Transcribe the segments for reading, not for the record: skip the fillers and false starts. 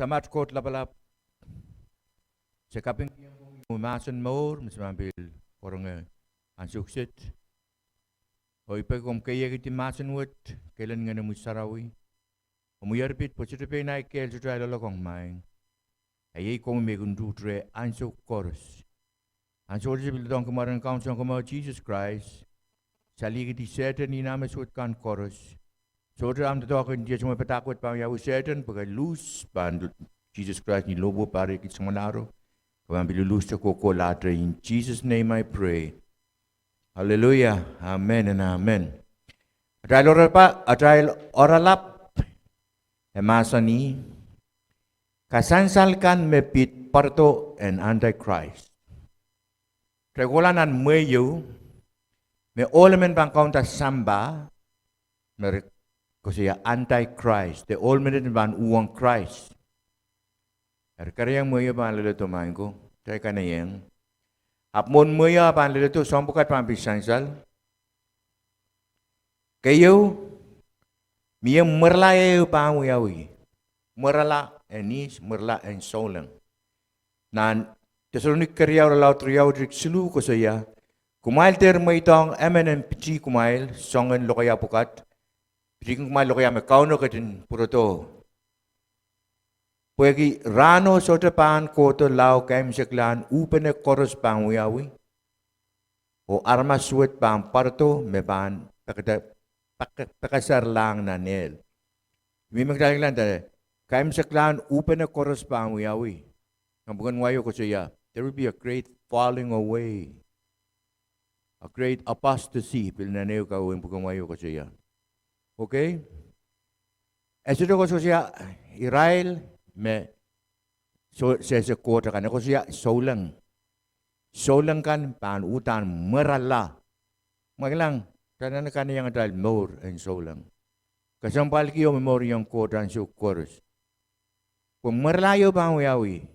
Samat kot lapalap. Sekaping masan maur masambil orang ansuksit. Oi pagom kaya kiti masan wet kailan nga namusarawi. Umuyarpit po sito pe na kel sito ay lalakong maing. Ayay kong may kundutre ansuk koros. Ansuk sa bilitong kemarin kaunsan kama Jesus Christ. Sali kiti Satan ni nama suatkan koros. Saudara am tatokin dia cuma petakut pang yahu Satan pakai lus pan Jesus Christ ni lobo pare kit semanaro. Kamambil lus sa koko latre. In Jesus name I pray. Hallelujah. Amen and amen. Atay oralap emasa ni Kasansalkan mepit parto and Antichrist. Regulanan mayo me olemen bang kaunta samba merek kasi Antichrist, the Almighty ban uang Christ. Karyang moya ban leleto main ko, tay kanayang. Apmon moya ban leleto sombukat pan pisansal. Kayo miyang merlaye ban uyawi. Merla enis, merla en solang. Nan Tesalonik karyaw law triyaw dik sulu ko saya. Kumail ter mo itong MNM pichi kumail songen lokaya pukat. Jika kumain lokaya me kauno katin puro to. Puegi rano sote pan koto lau kaim seklan upene koros pan uyawi. O arma suet pan parto me pan pakasar lang na nel. Mimang dahilan tadi kaim seklan upene koros pan uyawi. Ang bukan wayo ko siya. There will be a great falling away. A great apostasy. Pilnaneo ka uwing bukan wayo ko siya. Okay? Esudah ko siya Israel me sa kota kan ko siya solang. Solang kan pan utan merala. Maglang tanan kan yang adal more and solang. Kasampal kiyo memori yang kota sa koros. Kung merlayo bang uyawi.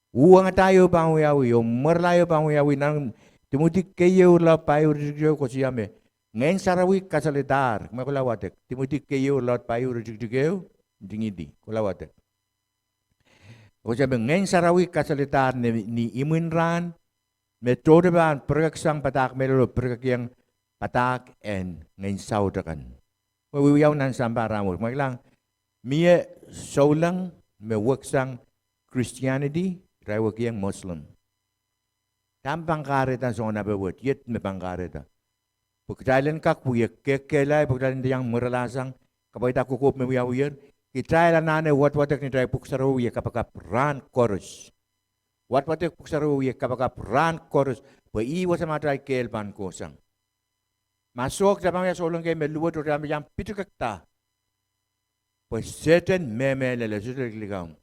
Uang tayo bang uyawi o merlayo bang uyawi nang timutik kayo la payo ko siya me. Ngayon sarawi kasalitar, makulawatek. Timothy kayo lot payo rejigdigayo, dingidi, kulawatek. O sabi ngayon sarawi kasalitar ni imunran, metode ba ang perkaksang patak melolo perkakyang patak and ngayon saudakan. Mawiyaw ng sambaramo. Maglang, miye saulang, may waksang Christianity, rawakyang Muslim. Tampang karita sa nabawat, yet may pangkarita. Pagkailan ka kuya kekelay pagkailan diyang meralasang kapag ta kukup me wiawir kitailan nane wat-watak ni dai puksaro ya kapag ran chorus wat-watak puksaro ya kapag ran chorus pa iwa sa matay kelpan kosang masok sa pamaya solong kay meluwat o rami yang pitukakta pa certain memelele suliligam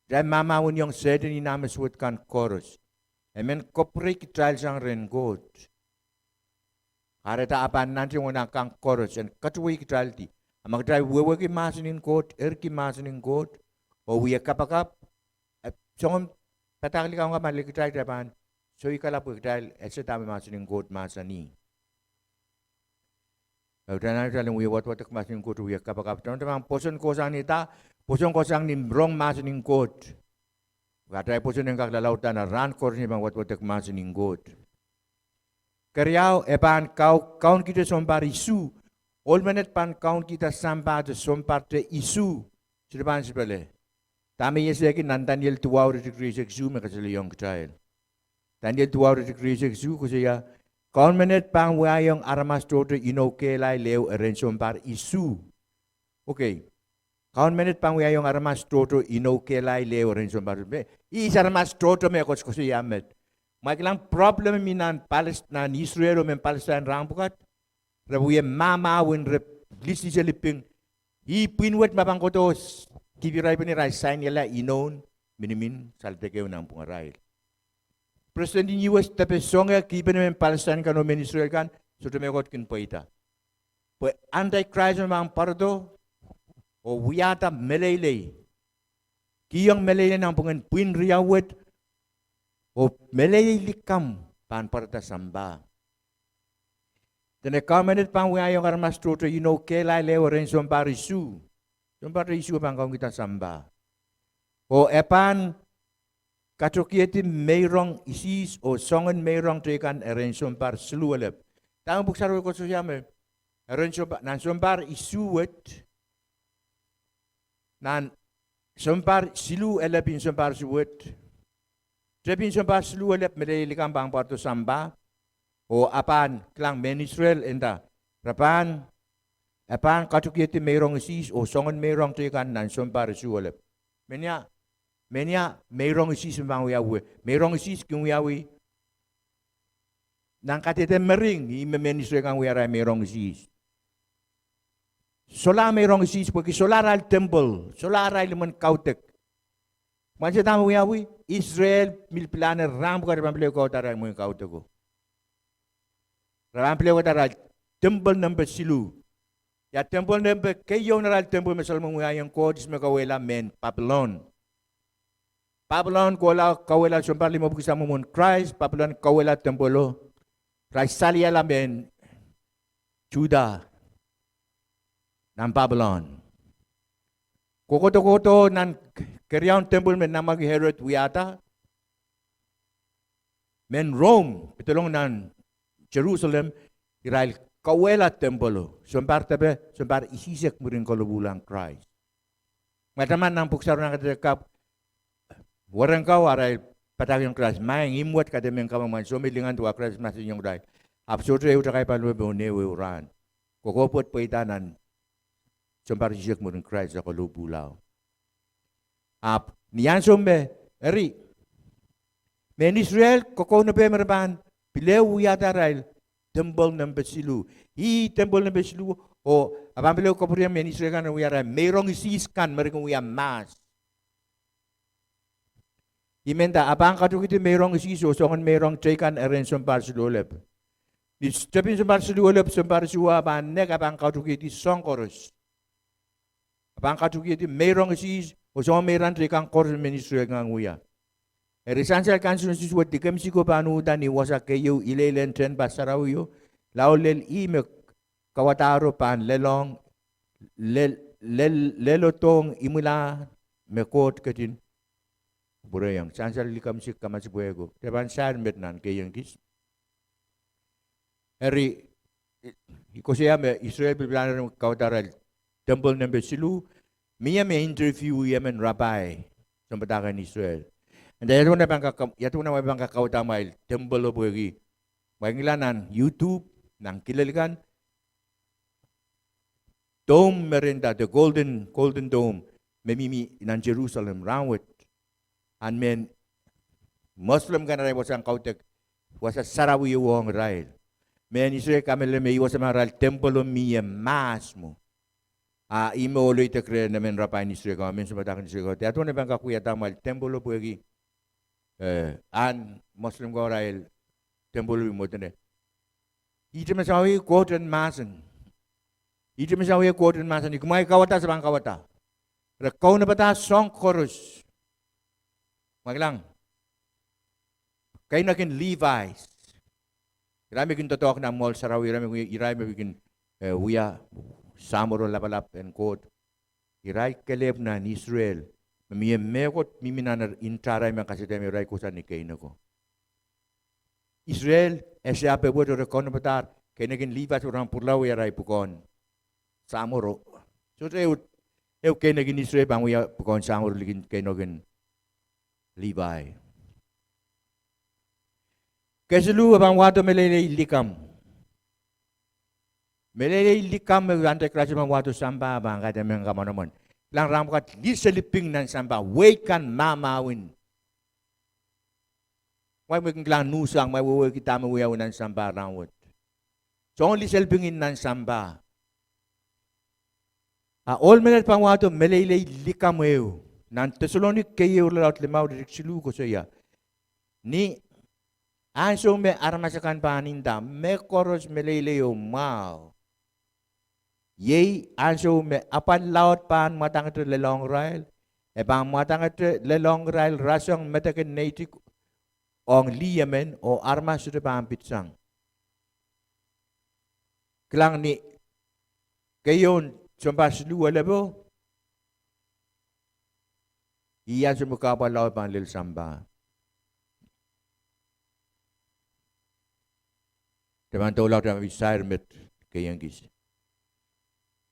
dai mamawun yung certain inamaswat kan chorus amen kopre kitailan sang ren god. Areta apan nanti wana kang chorus and katuwi kitalti. Amag dai wewe ki masinin kot, ki masinin kot, o wiya kapakap. Songom patakli ka nga mali kital dapan. So ikala po kital ese tami masinin kot masani. Dana daling wiya wat masinin kot wiya kapakap. Teman-teman poson kosang nita, poson kosang ni rong masinin kot. Katay poson yang kaklalautan na ran kors ni bang wat masinin kot. Karyaw epan kaun kita sompar isu. All manet pan kaun kita sampai sompar te isu. Sudah sebele. Tami yeseki nan Daniel 2 degree seksu makasali yung child. Daniel 2 degree seksu kusya kaun manet pan wayong armas toto inokelay leo eren sompar isu. Okay. Kaun manet pan wayong armas toto inokelay leo eren sompar. Is armas toto me kusya met. Maglang problem minan Palestine Israel men Palestine rampukat rabuye mama win rep lisi seliping I pinwet mabang kotos kibiray paniray sign nila inon minimin salte kayo ng pungaray. President in US tapi songa kiben men Palestine kano men Israel kan so tumekot kin paita. Po Antichrist mang pardo o wiyata melele kiyang melele ng pungan puin riyawet o melelikam pan parta samba. Tene kamenet pan wayong armas toto kelay leo renson parisu. Sumpar isu bangkong kita samba. O epan katokieti meirong isis o songen meirong tekan eren sumpar seluelep. Tang buksar ko sosiame. Eren sumpar nan sumpar isuet nan sumpar silu elepin sumpar suet. Trepin sumpar seluelep medelikan bang parto samba. O apan klang men Israel enda. Rapan apan katokieti meirong isis o songen meirong tekan nan sumpar suelep. Menya meirong isis bang wiawe. Meirong isis kung wiawe. Nang katete mering i meministre kang wiara meirong isis. Sola meirong isis porque solar al temple, solar al man kautek. Manse tamu wiawe Israel mil plane ram ko ram ple ko tara mo kautek ko. Ram ple ko tara temple number silu. Ya temple number kayo na al temple mesal mo yang ko dis me kawela men Babylon. Babylon kola kawela sumpah 50 mun Christ, Babylon kawela tempolo. Christ salia lamen Juda nan Babylon. Kokoto nan kerjaun tempel men nama Herod wiata. Men Rome, pitulong nan Jerusalem, Israel kawela tempolo. Sumpah tabe, sumpah isisek murin kolubulang Christ. Mataman nang puksar nang katekap warang kau arai patag yung Christ, maing imwat kada men kama man sumilingan tu Christ masin yung dai. Absurdo eu takai palu bone uran. Kokopot paitanan sumpar sijek murin Christ sa kolubulaw. Niyan sumbe eri. Men Israel koko na pe merban pilew yata rail temple ng besilu. I temple ng besilu o abang pilew kopurian men Israel kan uyara merong isiskan merong uya mas. Imenda abang katukiti merong isiso songon merong trekan eren sumpar sulolep. Di stepin sumpar sulolep sumpar suwa ban nek abang katukiti songkoros. Abang katukiti merong isis o songon meran trekan koros ministre ngang uya. Kasansalkan susuwat di kemsiko panudan ni wasa kayo ilelen tren basarawiyo. Laulel imek kawataro pan lelong lelotong imula mekot katin. Burayang sansal likam sik kamas buego. Teban sar metnan kayang kis. Eri ikosia me Israel bilanar kawataral temple number silu. Miya me interview yamen rabbi sampatakan Israel. And yatu na bang kakawtamail temple buegi. Bangilanan YouTube nang kilalikan dome merenda the golden dome memimi nan Jerusalem round and men Muslim kan rai wasang kautek wasa sarawi wong rail men Israel kamele me wasa maral temple mi masmo imo oloy te kre na men rapain Israel ka men sabatakan Israel ka atun bang kakuya tamal temple buegi an Muslim ko rail temple mo tene ite masawi quoten masan ite masawi quoten masan ikumai kawata sa bang kawata rekau na bata song chorus maglang kayo nakin Levi's irami kin totok na mall sarawi irami kin uya samoro lapalap and quote iray kelep na ni Israel mamiye mekot miminan intaray man kasi demi iray kusan ni kayo nako Israel esya pe bodo rekau na batar kayo nakin Levi's orang purlaw iray pukon samoro so eu kayo nakin Israel bang uya pukon samoro ligin kayo nakin Levi. Keselu abang wato melelei likam. Melelei likam megantai kerasi abang wato samba abang kata mengamanaman. Lang ram kat diseliping nan samba wekan mamawin. Wai mengklang nusang mai wewe kita mewew nan samba rawat. Songon diselipingin nan samba. All melet pang wato melelei likam eu. Nan Tesalonik kayo laut limau dari silu ko saya. Ni anso me armasakan paninda me koros meleleo mau. Yei anso me apan laut pan matang itu lelong rail. Ebang matang itu lelong rail rasong metaken netik ong liamen o armas sudah pampit sang. Kelang ni kayon sumpah silu lebo. Iyan sumukapa laut panlil samba. Teman tolak dan wisair met kayangkis.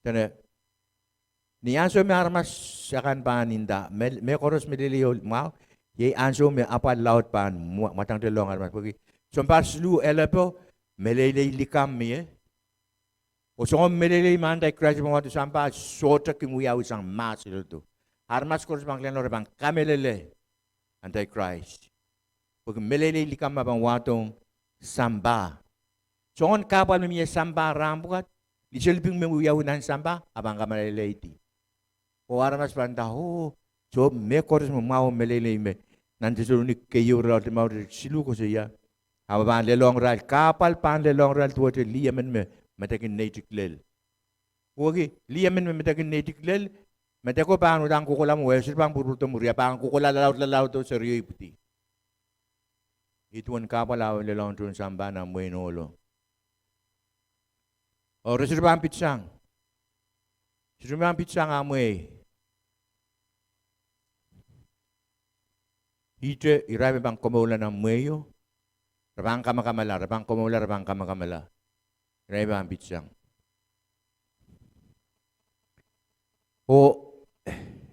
Tana ni anso me armas akan paninda. Me koros medilio mau. Ye anso me apa laut pan matang telong armas pergi. Sompas lu elepo melele likam me. O so melele mandai crash mo tu sampa sota kimuya usang mas itu. Armas koros bang leno bang kamelele anti-Christ. Pag melele likam bang watong samba. So on kapal miya samba rambukat. Di silping menguyahunan samba abang kamelele iti. O armas banda ho. So me koros mo mau melele me. Nanti suruh ni kayu ral mau silu ko siya. Abang lelong ral kapal pan lelong ral tuwa te liamen me matakin native lel. Oke, liamen me matakin native lel. Matako pa ano dang kukulam mo, sir pang buruto mo riya, pang kukula lalaw to sa riyo iputi. Ituan kapal aw lelong tun samba na mo inolo. O resir pang pitsang. Resir pang pitsang amoy. Ite iray bang kumula ng muyo. Rabang kamakamala, rabang kumula, rabang kamakamala. Iray bang pitsang. O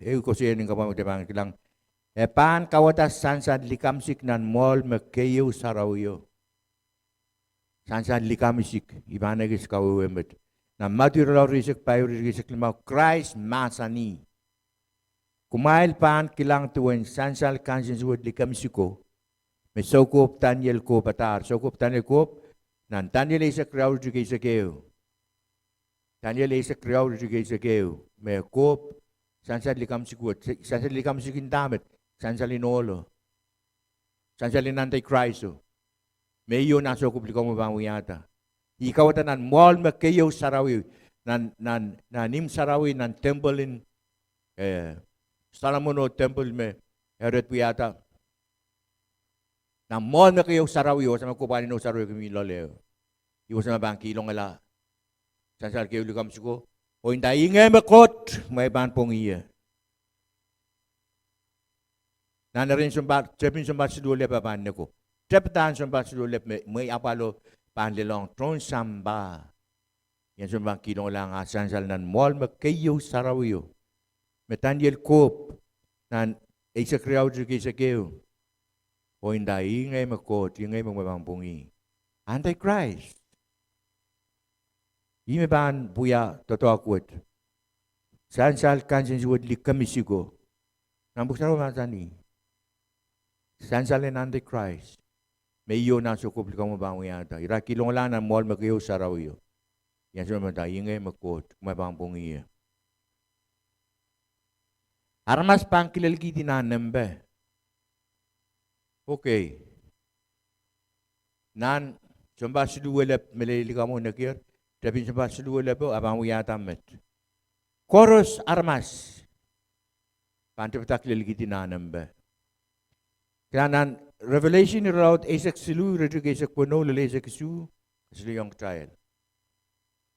ko siya ng kapamagdabang kilang pan kawatas sansan likamsik nan mol makayo sarawyo. Sansan likamsik ibanagis kawuwemet. Na matiraw risik payo risik limaw Christ masani. Kumail pan kilang tuwen sansal kansin suwad likamsiko. May sokop Daniel ko patar. Sokop Daniel ko nan Daniel isa crowd jugay sa kayo. Daniel isa crowd jugay sa kayo. May kop sansal likam sikut, sansal likam sikin damit, sansal inolo, sansal inantay Kristo. May yun ang sokop likam mo bang uyata. Ikaw tanan mall makayo sarawi, nan nim sarawi nan temple in Salamono temple me eret uyata. Nan mall makayo sarawi o sa magkupanin no sarawi kami loleo. Iwas na bang kilong ala. Sansal kayo likam sikut. O hindi ingay makot, may ban pong iya. Nanarin sumbat, trepin sumbat sidulep apan nako. Trepetan sumbat sidulep may apalo panlilong tron samba. Yan sumbang kilong lang asan nan mall makayo sarawiyo. Metanyel kop nan isa kriyaw juki sa kayo. O hindi ingay makot, ingay magmabang pong iya. Antichrist. Ime ban buya totoo kuat. Sansal kansin suwad likamisigo. Nambuk sa mga tani. Sansal en Antichrist. May iyo na sukup likang mabang yata. Irakilong lang na mall magayo sa rawiyo. Yan sa mga tayo ingay makot. Mabang pong iya. Armas pang kilalgiti na nembe. Okay. Nan, sumba siduwelep melilika mo nakir. Tapi sebab seluar lepo abang uya tamat. Koros armas. Pantai petak lelaki tinanam be. Kerana Revelation route esek selu redu esek pono lele esek su selu yang trial.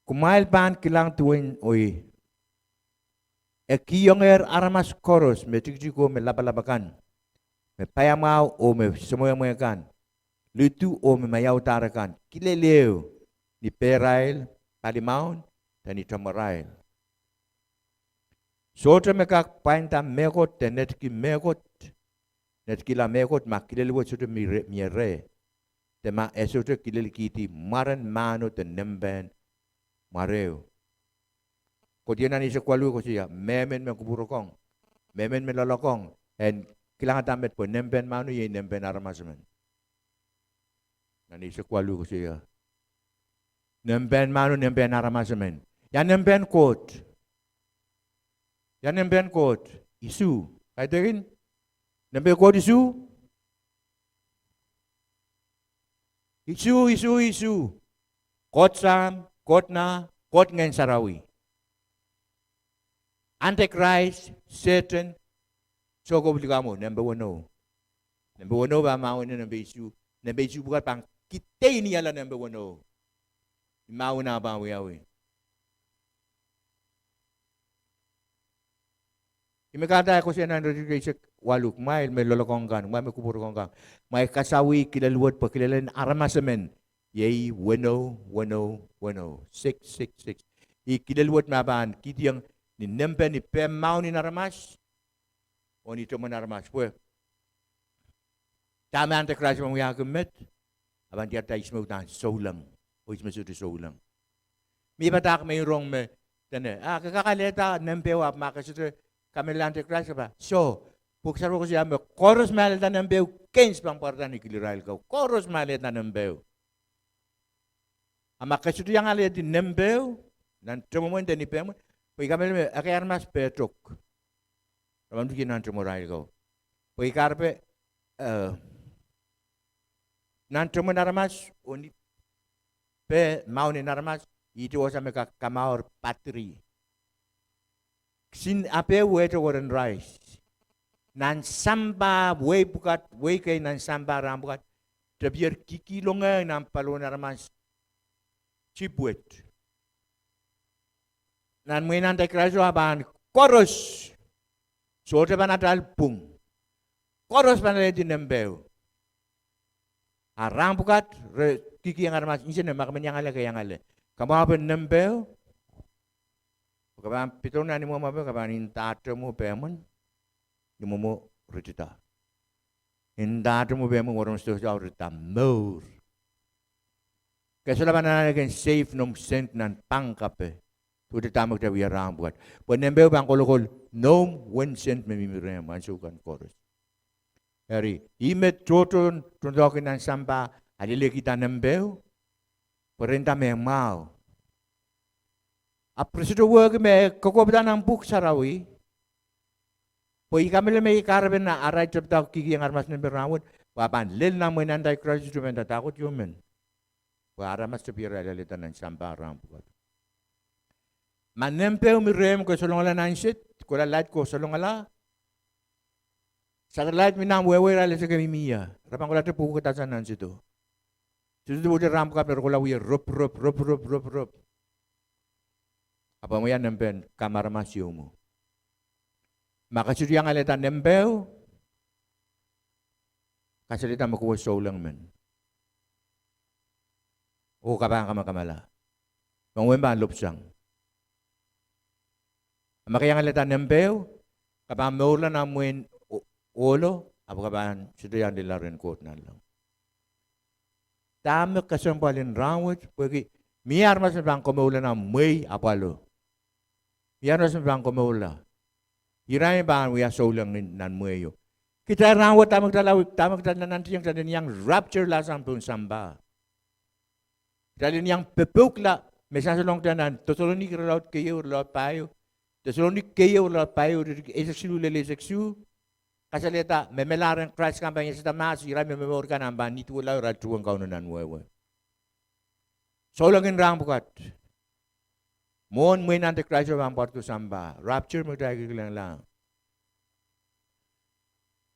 Kumail pan kilang tuin oi. Eki yang armas koros metikjiko me laba-labakan. Me payamau o me semoy-moyakan. Lutu o me mayau tarakan. Kileleu ni Perail, Palimaun, dan ni Tamarail. Sotra mekak painta mekot, dan netki mekot, netki la mekot, mak kilelwot sotra mire, dan mak esotra kilelkiti, maran mano, dan nemben, mareo. Kodian nani sekwalu ko siya, memen mengkuburokong, memen melalokong, and kilangan tamet po, nemben mano, ye nemben aramasman. Nani sekwalu ko siya. Nemben manu nemben aramasamen. Yan nemben kot. Yan nemben kot. Isu. Kaya rin. Nemben kot isu. Isu. Kot sam, kot na, kot ngayon sarawi. Antichrist, Satan, so ko beliga mo, number 1 no. Number 1 no ba mao na number isu. Number isu bukan pang kita ini ala number 1 no. Mau na ba wiyawi. Imekata ko siya na waluk mail me lolokongkan, me kupurongkan. Mai kasawi kilaluat pa kilalan aramasamen. Yay, weno. 666. Kilaluat maban, kiti yang ni nempe ni pemau ni naramas. O ni teman naramas. Pwe. Tama ante kerasi mamuya kemet. Aban dia ta ismu tan solang. O ismu sudu solang. Mi batak may rong me. Tane, kakakaleta nempe wap makasudu kami lante kerasi ba. So, puksaro ko siya me koros maleta nempe kens pang parta ni kilirail ko. Koros maleta nempe. Ama kasudu yang alia di nempe. Nan temuan dan ipem. Poi kami me akar mas petrok. Kamu tu kinan temurai ko. Poi karpe nan temuan naramas oni pe mau ni naramas itu wasa mereka kamaur patri. Sin ape weto waran rice. Nan samba we bukat we kay nan samba ram bukat. Terbiar kiki longa nan palo naramas cipuet. Nan muinan tay kraso aban koros. Sote ban atal pung. Koros ban di nembeu. Arang bukat kiki yang armas insen mak menyangale ke yang ale. Kamu apa nembeu? Kamu pitong nani mo mabe kamu intate mo bemun. Ni mo recita. Intate mo bemun orang sto jauh recita mur. Kesalahan nana kan safe nom sent nan pangkape. Tuh tamak dah biar orang buat. Penembeu bang kolokol nom one cent memimire masukkan koros. Hari imet trotun tundokin nan sampah adile kita nembeu. Perintah memang. Apa sudah work me kekuatan nampuk sarawi. Poi kami lemai karben na arai cerita kiki yang armas nember rawat. Wapan lel namun andai kerja cuma dah takut jumen. Wah aramas sepira ada letan nan sampah rampuk. Manempeu mirem ko solongala nansit, ko la light ko solongala. Sa light minam wewe ra le sa mimia. Rapang ko la te puku katasan nansit to. Sudah boleh rampuk pero ko la wi rup. Apa mo yan nempen kamar masyo mo. Makasudi yang aletan nempeu. Kasalita makuha solang men. O kabang kamakamala. Mangwemba lupsang. Makaya nga leta nempeu, kapag maulan na muin ulo, apa kapag sudah yang dilarin kot na lang. Tama kasampalin rawat, pagi miyar mas bang kumaulan na may apalo. Miyar mas bang kumaulan. Iray ba ang solang nan muyo. Kita rawat tamak nanti yang rapture lasang pun samba. Dalin yang pepukla, mesasalong tanan, totoloni kiralaut kayo, laut payo. Tesalonik kayo la payo eseksu lele seksu kasaleta memelaran Christ kampanye sa tamas ira mememor kan amba nitu la ratuang kaunan wewe. Solangin rang bukat. Mon muin ante Christ ang partu samba. Rapture mo tayo lang.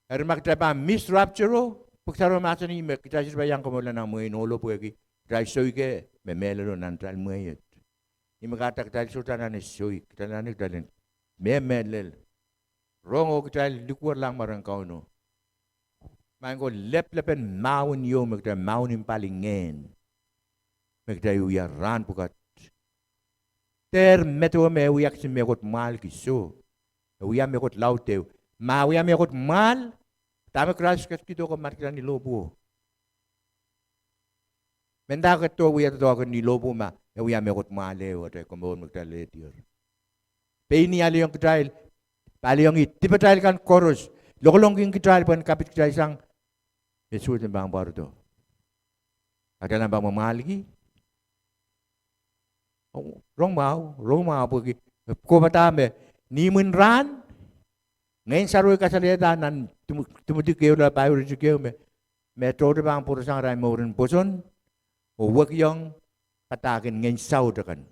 Ermak tapa miss rapture puktaro masani me kita sir bayang komola na muin olo puegi. Dai soike memelero nantral muet. Ima kata kita sultan ni sui kita ni dalin memelel rongo kita likur lang marang kau no mango lepen maun yo kita maun impalingen kita uya ran pukat ter meto me uyak si megot mal kiso uya megot lauteu ma uya megot mal tama crash kita ko markira ni lobo menda to uya to ni lobo ma uya megot male wate komon magdale dior peini ali yung kitrail pali yung itipatrail kan koros lokolong yung kitrail pan kapit kitrail sang Yesus yung bang bardo ada na bang mamalgi rong mau pagi ko batame ni munran ngayon saroy kasalita nan tumutik kayo na payo rin kayo me todo bang puro sang ray mo rin puson o wag yung patakin ngayon sauda kan.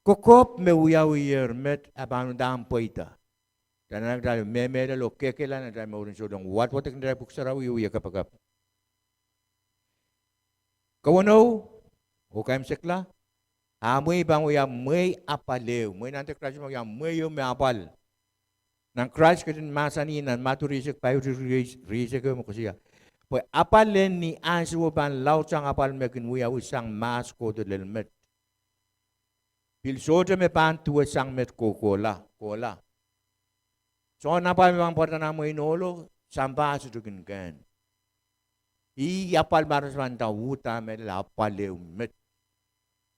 Kokop me uyawiyer met abang dam poita. Dan anak dari me lo kekelan dari mau rin sodong wat ek dari buksarawi uya kapagap. Kawano o kaim sekla amoy bang uya may apalew. May nanti krasyo mo ya may yo me apal. Nang Christ katin masani nan maturisik payo risik mo kusiya. Poi apalen ni ansu ban lauchang apal mekin wiya usang mas ko to lelmet. Pil soja me pan tuwa sang met ko kola. So napal me bang porta na mo inolo samba su tukin kan. I apal maras man ta uta me la apal met.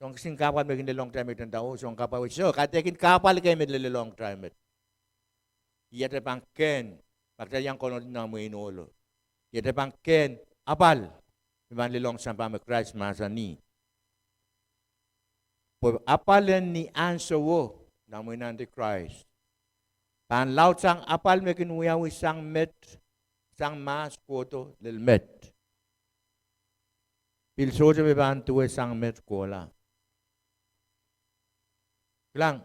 So kasing kapal me kin long time met tao so kapal so katekin kapal kay met le long time met. Iya te bang ken pagta yang kono na mo inolo. Iya te bang ken apal me ban le long samba me Christ masani. Po apalen ni anso wo na mo inante Christ. Pan laut sang apal me kinuyawi sang met sang mas koto lel met. Pil soja me ban tuwe sang met kola. Lang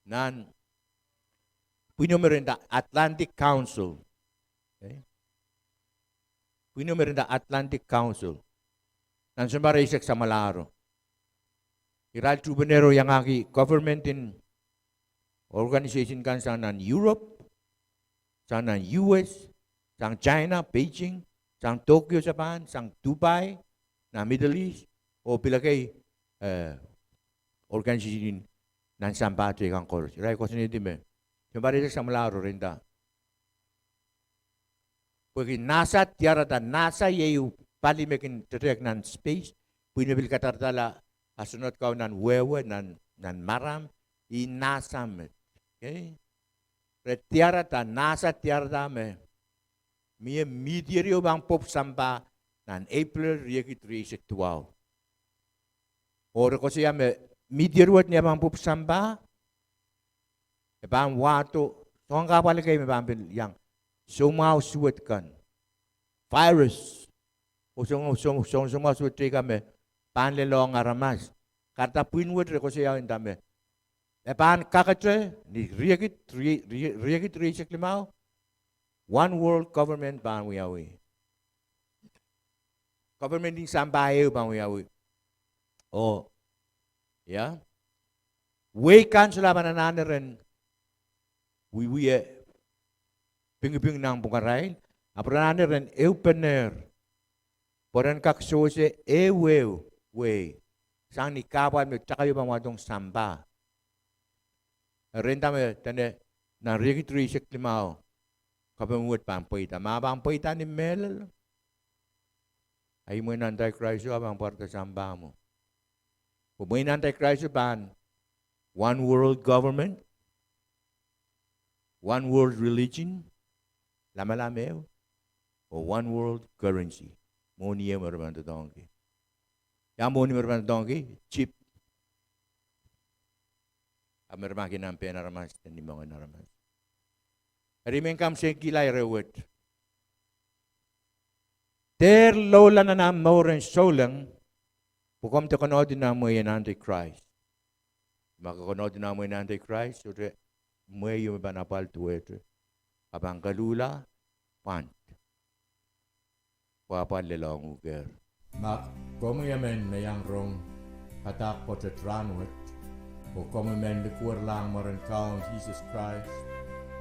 nan puno merenda Atlantic Council. Okay? Puno merenda Atlantic Council. Nan sembara isek sa malaro. Iral tribunero yang aki government in organization kan sana Europe, sana US, sang China, Beijing, sang Tokyo, Japan, sang Dubai, na Middle East, o pilagay organization nan sampate kang koros. Iral ko siniti me. Sembari sa malaro rinda. Pagi NASA tiara dan NASA yeyu pali mekin tetek nan space, punya bil katartala astronaut kau nan wewe nan maram I NASA met. Okay? Retiara ta NASA tiara ta me. Mie midirio bang pop samba nan April rieki 3 Ora ko siya me midirio niya bang pop samba. E bang wato tong kapal kay me bang yang sumaw suwet kan. Virus. O sumaw suwet kami. Panlelong aramas. Kata pinwet ko siya yung dami. E pan kakatre, ni riekit riesek limao. One world government ban wiyawi. Government din sambayo ban wiyawi. Oh, yeah. We kan sila manananerin. We ping nang bungaray. Apranananerin eupener. Poran kaksose ewew. We sang ni kawan me cakayo bang wadong samba. Renta me tane na registry sek limao. Kapamuot pampoita. Mapampoita ni mel. Ay mo nantay Christ abang parta samba mo. Kung mo nantay Christ ban one world government, one world religion, lama-lameo, o one world currency. Mo niya maraman to donkey. Yang mo ni merman donkey, chip. Merman kinampi naramas, hindi mga naramas. Rimeng kam siya kilay rewet. Der lola na na mauren solang, pukom te konodin na mo yan Antichrist. Makakonodin na mo yan Antichrist, so te mo yung banapal tuwete. Abang kalula, pant. Wapal lelong uger. Mak, komu yamen na yang rong hatak po te tranwet, o komu men likur lang maran kaon Jesus Christ,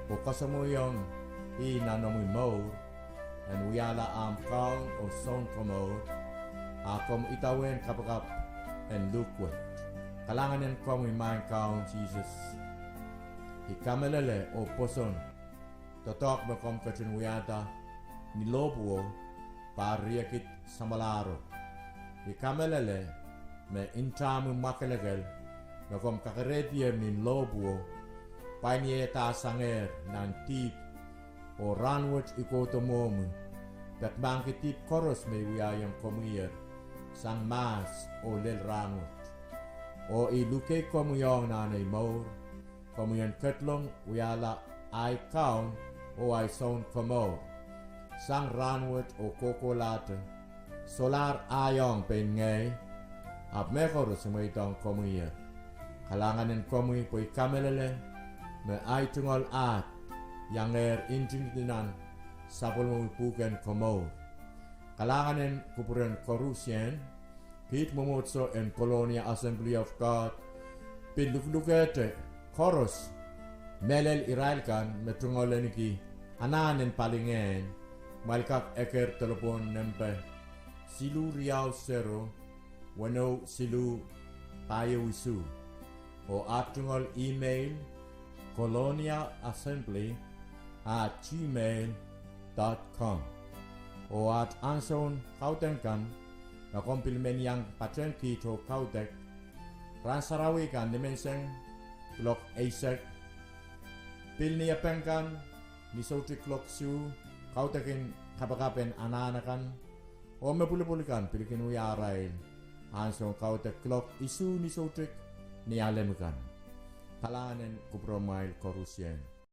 o kasamu yung inanamu mo, and wiyala am kaon o son komo, akom itawen kapakap and lukwet. Kalanganin komu main kaon Jesus. Ikamelele o poson, totok bakom kachin wiyata, nilobuo, pariakit samalaro. Ikamelele me intamu makalegal na kom kakaretier min lobuo painieta sanger nan tip o ranwat ikoto momu dat bangki tip koros me wiyayang komuyer sang mas o lel ranwat o iluke komuyong nanay maur komuyan ketlong wiyala ay kaun o ay son komor sang ranwat o kokolate solar ayong pengay ap mekor sumaitong komuya kalanganin komuy po'y kamelele me ay tungol at yang intindinan sapol mamupukan komo kalanganin kupuran korusyen Pete Momotso and Colonia Assembly of God Piluk-lukete koros melel irailkan metrungoleniki ananen palingen malkak eker telepon nempe silu riau sero wano silu tayo isu o atungol email colonialassembly@gmail.com o at anson kautenkan na kompilmen yang patrenki to kautek ransarawi kan dimenseng klok eisek pil niya pengkan ni sauti klok su kautekin kapakapen ananakan o mepuli-pulikan pilikin uyaray anson kautek klok isu ni sautik ni alemkan kalanen kupromail korusyen